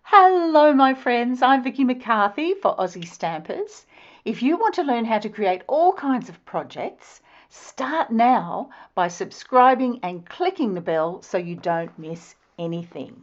Hello my friends, I'm Vicki McCarthy for Aussie Stampers. If you want to learn how to create all kinds of projects, start now by subscribing and clicking the bell so you don't miss anything.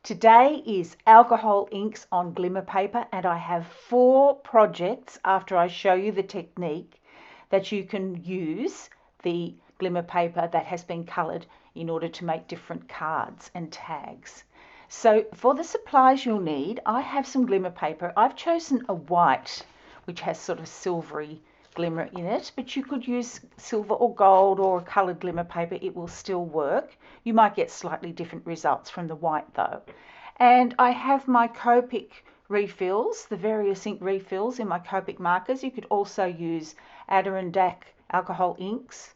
Today is alcohol inks on glimmer paper, and I have 4 projects after I show you the technique that you can use the glimmer paper that has been coloured in order to make different cards and tags. So for the supplies you'll need, I have some glimmer paper. I've chosen a white, which has sort of silvery glimmer in it, but you could use silver or gold or coloured glimmer paper. It will still work. You might get slightly different results from the white though. And I have my Copic refills, the various ink refills in my Copic markers. You could also use Adirondack alcohol inks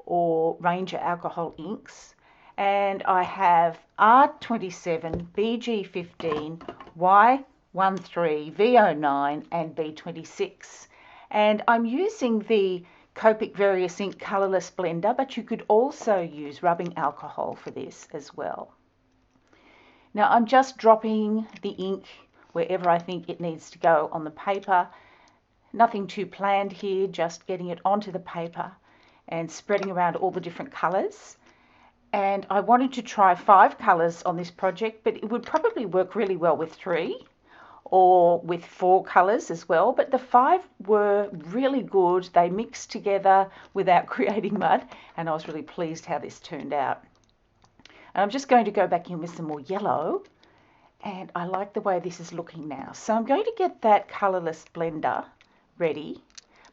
or Ranger alcohol inks. And I have R27, BG15, Y13, V09 and B26. And I'm using the Copic Various Ink Colourless Blender, but you could also use rubbing alcohol for this as well. Now I'm just dropping the ink wherever I think it needs to go on the paper. Nothing too planned here, just getting it onto the paper and spreading around all the different colours. And I wanted to try 5 colours on this project, but it would probably work really well with 3 or with 4 colours as well. But the 5 were really good. They mixed together without creating mud, and I was really pleased how this turned out. And I'm just going to go back in with some more yellow, and I like the way this is looking now. So I'm going to get that colourless blender ready.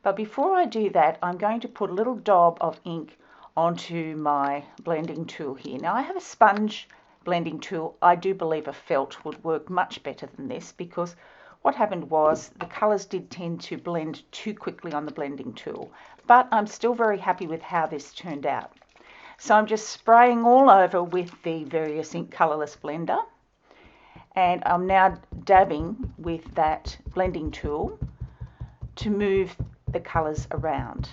But before I do that, I'm going to put a little daub of ink onto my blending tool here. Now I have a sponge blending tool. I do believe a felt would work much better than this, because what happened was the colours did tend to blend too quickly on the blending tool. But I'm still very happy with how this turned out. So I'm just spraying all over with the Various Ink Colourless Blender, and I'm now dabbing with that blending tool to move the colours around.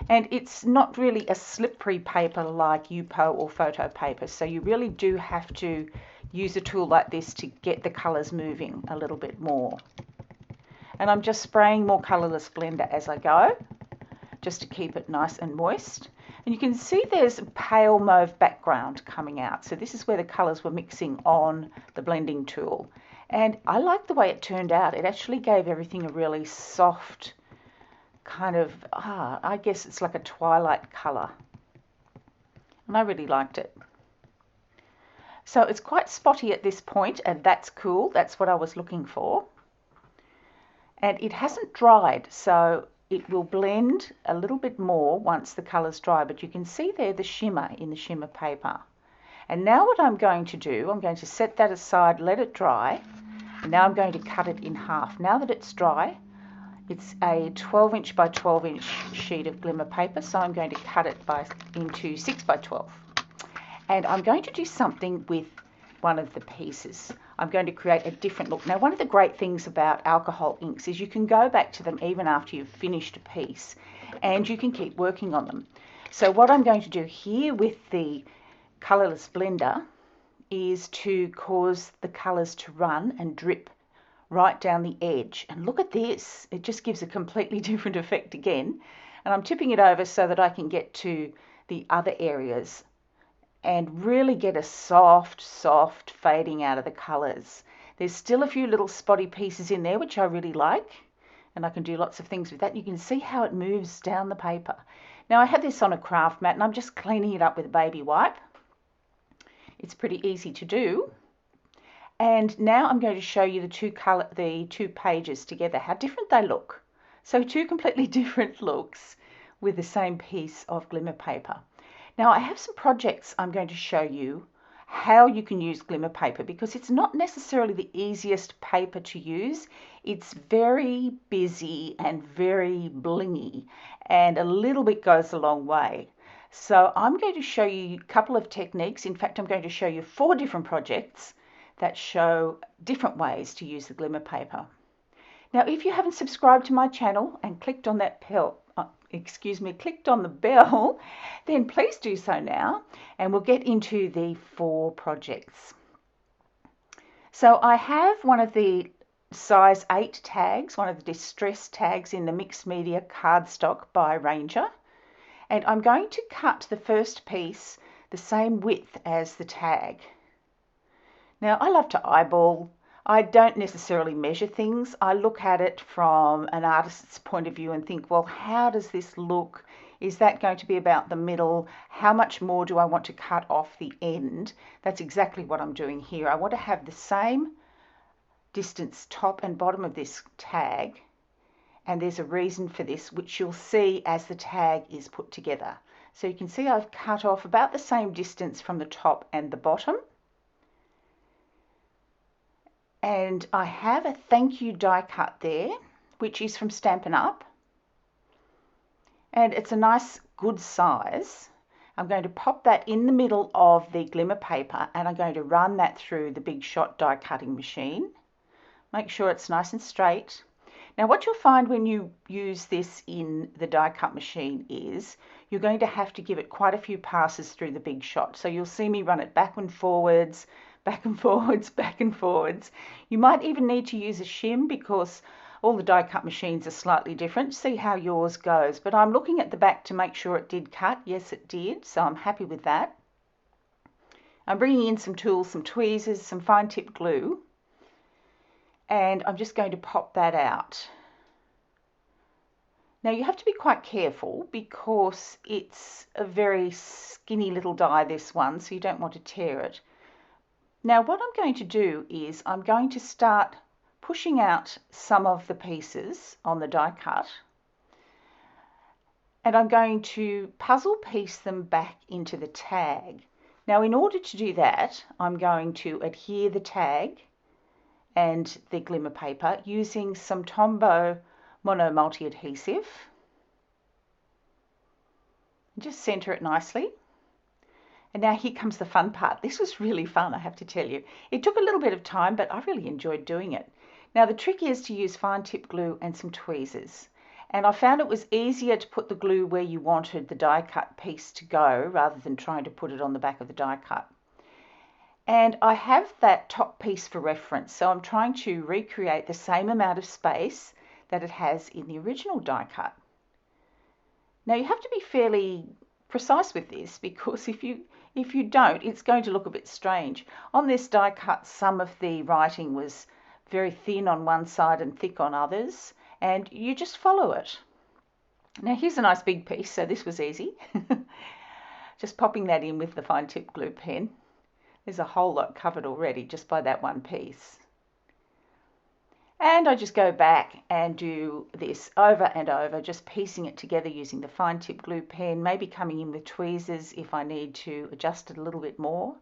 And it's not really a slippery paper like UPO or photo paper, so you really do have to use a tool like this to get the colours moving a little bit more. And I'm just spraying more colourless blender as I go, just to keep it nice and moist. And you can see there's a pale mauve background coming out, so this is where the colours were mixing on the blending tool. And I like the way it turned out. It actually gave everything a really soft kind of, I guess it's like a twilight colour, and I really liked it. So it's quite spotty at this point, and that's cool. That's what I was looking for. And it hasn't dried, so it will blend a little bit more once the colours dry, but you can see there the shimmer in the shimmer paper. And now what I'm going to do, I'm going to set that aside, let it dry, and now I'm going to cut it in half. Now that it's dry, it's a 12" by 12" sheet of glimmer paper, so I'm going to cut it into 6 by 12. And I'm going to do something with one of the pieces. I'm going to create a different look. Now, one of the great things about alcohol inks is you can go back to them even after you've finished a piece, and you can keep working on them. So what I'm going to do here with the colourless blender is to cause the colours to run and drip right down the edge. And look at this, it just gives a completely different effect again. And I'm tipping it over so that I can get to the other areas and really get a soft fading out of the colours. There's still a few little spotty pieces in there which I really like, and I can do lots of things with that. You can see how it moves down the paper. Now I have this on a craft mat, and I'm just cleaning it up with a baby wipe. It's pretty easy to do. And now I'm going to show you the two pages together, how different they look. So 2 completely different looks with the same piece of glimmer paper. Now I have some projects I'm going to show you how you can use glimmer paper, because it's not necessarily the easiest paper to use. It's very busy and very blingy, and a little bit goes a long way. So I'm going to show you a couple of techniques. In fact, I'm going to show you 4 different projects that show different ways to use the glimmer paper. Now, if you haven't subscribed to my channel and clicked on that clicked on the bell, then please do so now, and we'll get into the 4 projects. So I have one of the size 8 tags, one of the distress tags in the mixed media cardstock by Ranger, and I'm going to cut the first piece the same width as the tag. Now I love to eyeball. I don't necessarily measure things. I look at it from an artist's point of view and think, well, how does this look? Is that going to be about the middle? How much more do I want to cut off the end? That's exactly what I'm doing here. I want to have the same distance top and bottom of this tag, and there's a reason for this, which you'll see as the tag is put together. So you can see I've cut off about the same distance from the top and the bottom. And I have a thank you die cut there, which is from Stampin' Up. And it's a nice, good size. I'm going to pop that in the middle of the glimmer paper, and I'm going to run that through the Big Shot die cutting machine. Make sure it's nice and straight. Now what you'll find when you use this in the die cut machine is you're going to have to give it quite a few passes through the Big Shot. So you'll see me run it back and forwards, back and forwards, back and forwards. You might even need to use a shim because all the die cut machines are slightly different. See how yours goes. But I'm looking at the back to make sure it did cut. Yes, it did. So I'm happy with that. I'm bringing in some tools, some tweezers, some fine tip glue. And I'm just going to pop that out. Now you have to be quite careful because it's a very skinny little die, this one, so you don't want to tear it. Now what I'm going to do is I'm going to start pushing out some of the pieces on the die cut, and I'm going to puzzle piece them back into the tag. Now in order to do that, I'm going to adhere the tag and the glimmer paper using some Tombow Mono multi-adhesive. Just center it nicely. And now here comes the fun part. This was really fun, I have to tell you. It took a little bit of time, but I really enjoyed doing it. Now the trick is to use fine tip glue and some tweezers. And I found it was easier to put the glue where you wanted the die cut piece to go rather than trying to put it on the back of the die cut. And I have that top piece for reference, so I'm trying to recreate the same amount of space that it has in the original die cut. Now you have to be fairly precise with this because if you don't, it's going to look a bit strange. On this die cut, some of the writing was very thin on one side and thick on others, and you just follow it. Now here's a nice big piece, so this was easy. Just popping that in with the fine tip glue pen. There's a whole lot covered already just by that one piece. And I just go back and do this over and over, just piecing it together using the fine tip glue pen, maybe coming in with tweezers if I need to adjust it a little bit more.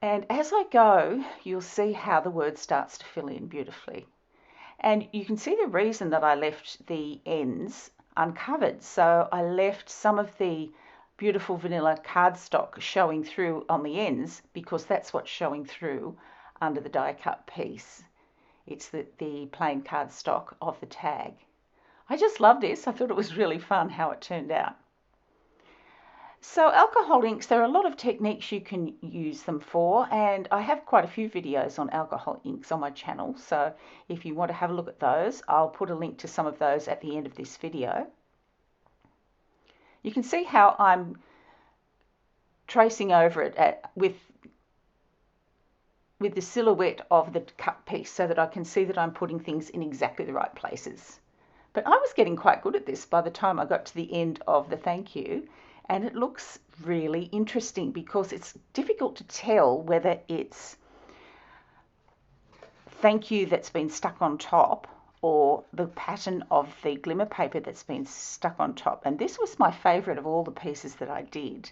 And as I go, you'll see how the word starts to fill in beautifully. And you can see the reason that I left the ends uncovered. So I left some of the beautiful vanilla cardstock showing through on the ends because that's what's showing through under the die cut piece. It's the plain cardstock of the tag. I just love this. I thought it was really fun how it turned out. So alcohol inks, there are a lot of techniques you can use them for, and I have quite a few videos on alcohol inks on my channel. So if you want to have a look at those, I'll put a link to some of those at the end of this video. You can see how I'm tracing over it with the silhouette of the cut piece so that I can see that I'm putting things in exactly the right places. But I was getting quite good at this by the time I got to the end of the thank you, and it looks really interesting because it's difficult to tell whether it's thank you that's been stuck on top or the pattern of the glimmer paper that's been stuck on top. And this was my favourite of all the pieces that I did.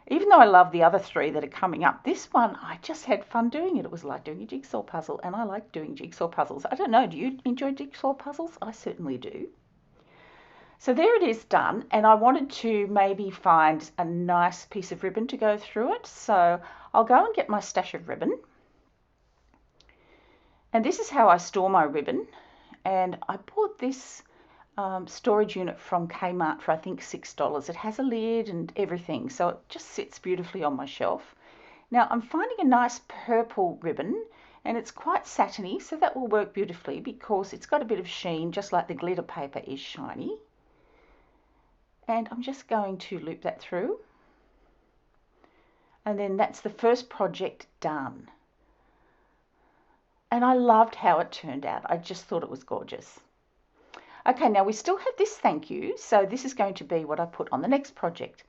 Even though I love the other three that are coming up, this one, I just had fun doing it. It was like doing a jigsaw puzzle, and I like doing jigsaw puzzles. I don't know, do you enjoy jigsaw puzzles? I certainly do. So there it is done, and I wanted to maybe find a nice piece of ribbon to go through it. So I'll go and get my stash of ribbon. And this is how I store my ribbon. And I bought this storage unit from Kmart for I think $6. It has a lid and everything, so it just sits beautifully on my shelf. Now I'm finding a nice purple ribbon. and it's quite satiny, so that will work beautifully because it's got a bit of sheen, just like the glitter paper is shiny. And I'm just going to loop that through. And then that's the first project done. And I loved how it turned out. I just thought it was gorgeous. Okay, now we still have this thank you, so this is going to be what I put on the next project.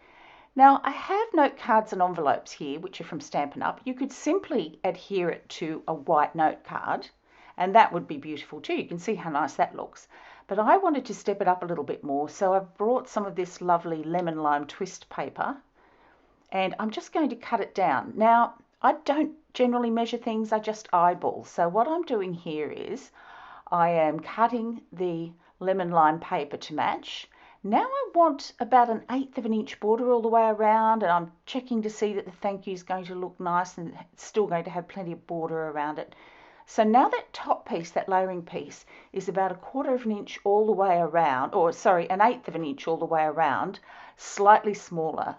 Now I have note cards and envelopes here, which are from Stampin' Up. You could simply adhere it to a white note card, and that would be beautiful too. You can see how nice that looks. But I wanted to step it up a little bit more, so I've brought some of this lovely lemon lime twist paper, and I'm just going to cut it down. Now, I don't generally measure things, I just eyeball. So what I'm doing here is I am cutting the lemon lime paper to match. Now I want about 1/8 of an inch border all the way around, and I'm checking to see that the thank you is going to look nice and it's still going to have plenty of border around it. So now that top piece, that layering piece, is about 1/4 of an inch all the way around, or sorry, 1/8 of an inch all the way around, slightly smaller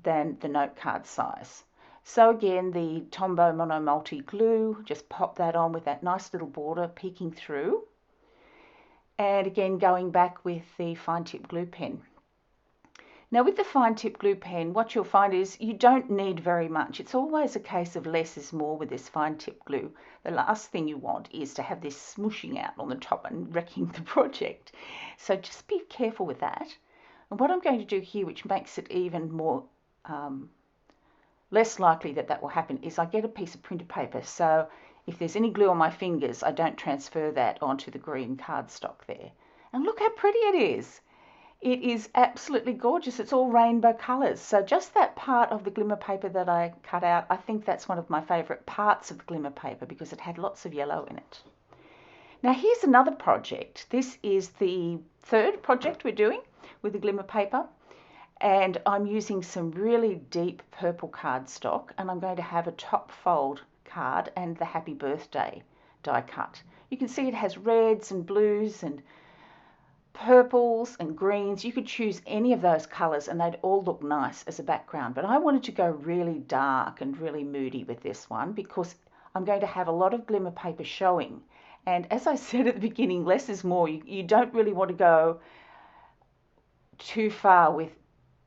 than the note card size. So again, the Tombow Mono Multi glue, just pop that on with that nice little border peeking through. And again, going back with the fine tip glue pen. Now with the fine tip glue pen, what you'll find is you don't need very much. It's always a case of less is more with this fine tip glue. The last thing you want is to have this smooshing out on the top and wrecking the project. So just be careful with that. And what I'm going to do here, which makes it even more less likely that that will happen, is I get a piece of printer paper. So if there's any glue on my fingers, I don't transfer that onto the green cardstock there. And look how pretty it is. It is absolutely gorgeous. It's all rainbow colours. So just that part of the glimmer paper that I cut out, I think that's one of my favourite parts of the glimmer paper because it had lots of yellow in it. Now here's another project. This is the third project we're doing with the glimmer paper. And I'm using some really deep purple cardstock, and I'm going to have a top fold card and the happy birthday die cut. You can see it has reds and blues and purples and greens. You could choose any of those colours and they'd all look nice as a background. But I wanted to go really dark and really moody with this one because I'm going to have a lot of glimmer paper showing. And as I said at the beginning, less is more. You don't really want to go too far with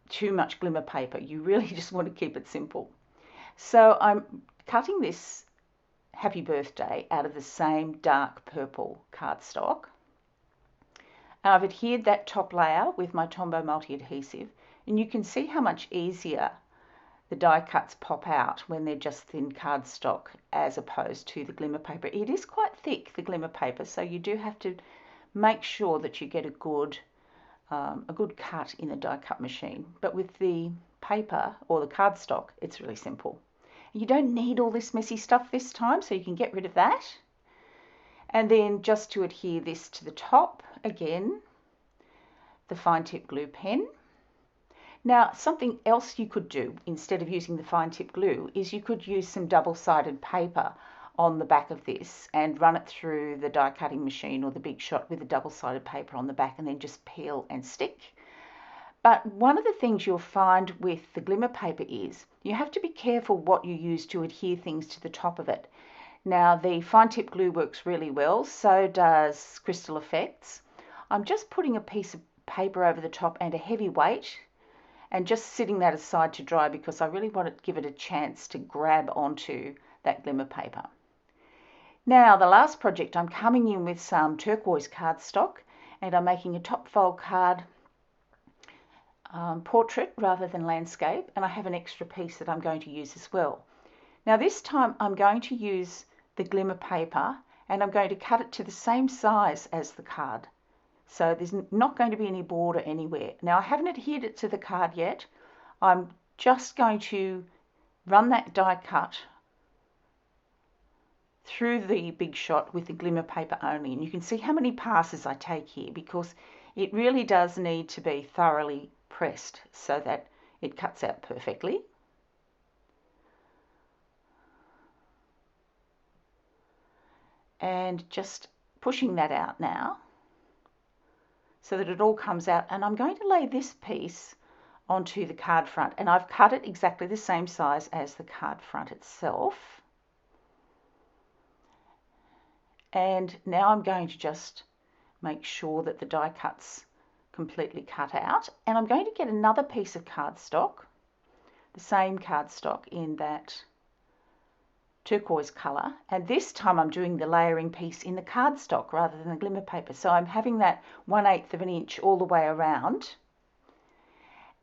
too much glimmer paper. You really just want to keep it simple. So I'm cutting this happy birthday out of the same dark purple cardstock. I've adhered that top layer with my Tombow multi adhesive, and you can see how much easier the die cuts pop out when they're just thin cardstock as opposed to the glimmer paper. It is quite thick, the glimmer paper, so you do have to make sure that you get a good cut in the die cut machine. But with the paper or the cardstock, it's really simple. You don't need all this messy stuff this time, so you can get rid of that. And then just to adhere this to the top, again, the fine tip glue pen. Now, something else you could do instead of using the fine tip glue is you could use some double-sided paper on the back of this and run it through the die cutting machine or the Big Shot with a double-sided paper on the back and then just peel and stick. But one of the things you'll find with the glimmer paper is you have to be careful what you use to adhere things to the top of it. Now the fine tip glue works really well, so does Crystal Effects. I'm just putting a piece of paper over the top and a heavy weight and just sitting that aside to dry because I really want to give it a chance to grab onto that glimmer paper. Now the last project, I'm coming in with some turquoise cardstock and I'm making a top fold card portrait rather than landscape, and I have an extra piece that I'm going to use as well. Now this time I'm going to use the glimmer paper and I'm going to cut it to the same size as the card. So there's not going to be any border anywhere. Now I haven't adhered it to the card yet. I'm just going to run that die cut through the Big Shot with the glimmer paper only, and you can see how many passes I take here because it really does need to be thoroughly pressed so that it cuts out perfectly. And just pushing that out now so that it all comes out, and I'm going to lay this piece onto the card front, and I've cut it exactly the same size as the card front itself. And now I'm going to just make sure that the die cut's completely cut out. And I'm going to get another piece of cardstock, the same cardstock in that turquoise colour, and this time I'm doing the layering piece in the cardstock rather than the glimmer paper. So I'm having that 1/8 of an inch all the way around,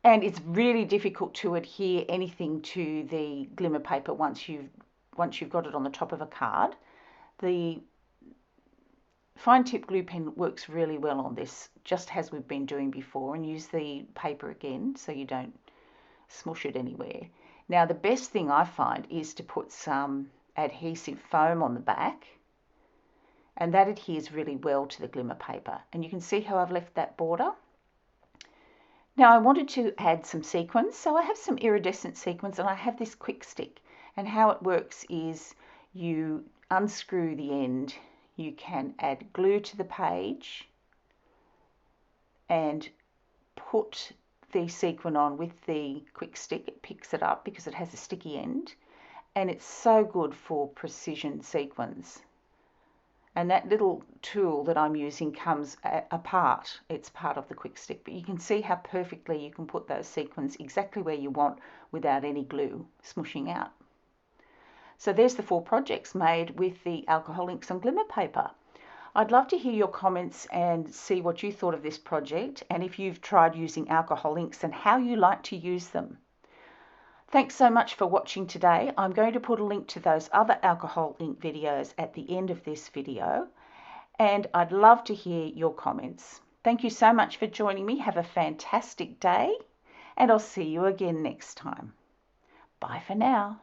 and it's really difficult to adhere anything to the glimmer paper once you've got it on the top of a card. The fine tip glue pen works really well on this, just as we've been doing before, and use the paper again so you don't smush it anywhere. Now the best thing I find is to put some adhesive foam on the back, and that adheres really well to the glimmer paper. And you can see how I've left that border. Now I wanted to add some sequins, so I have some iridescent sequins and I have this quick stick, and how it works is you unscrew the end, you can add glue to the page and put the sequin on with the quick stick. It picks it up because it has a sticky end, and it's so good for precision sequins. And that little tool that I'm using comes apart. It's part of the quick stick, but you can see how perfectly you can put those sequins exactly where you want without any glue smushing out. So there's the 4 projects made with the alcohol inks on glimmer paper. I'd love to hear your comments and see what you thought of this project, and if you've tried using alcohol inks and how you like to use them. Thanks so much for watching today. I'm going to put a link to those other alcohol ink videos at the end of this video, and I'd love to hear your comments. Thank you so much for joining me. Have a fantastic day, and I'll see you again next time. Bye for now.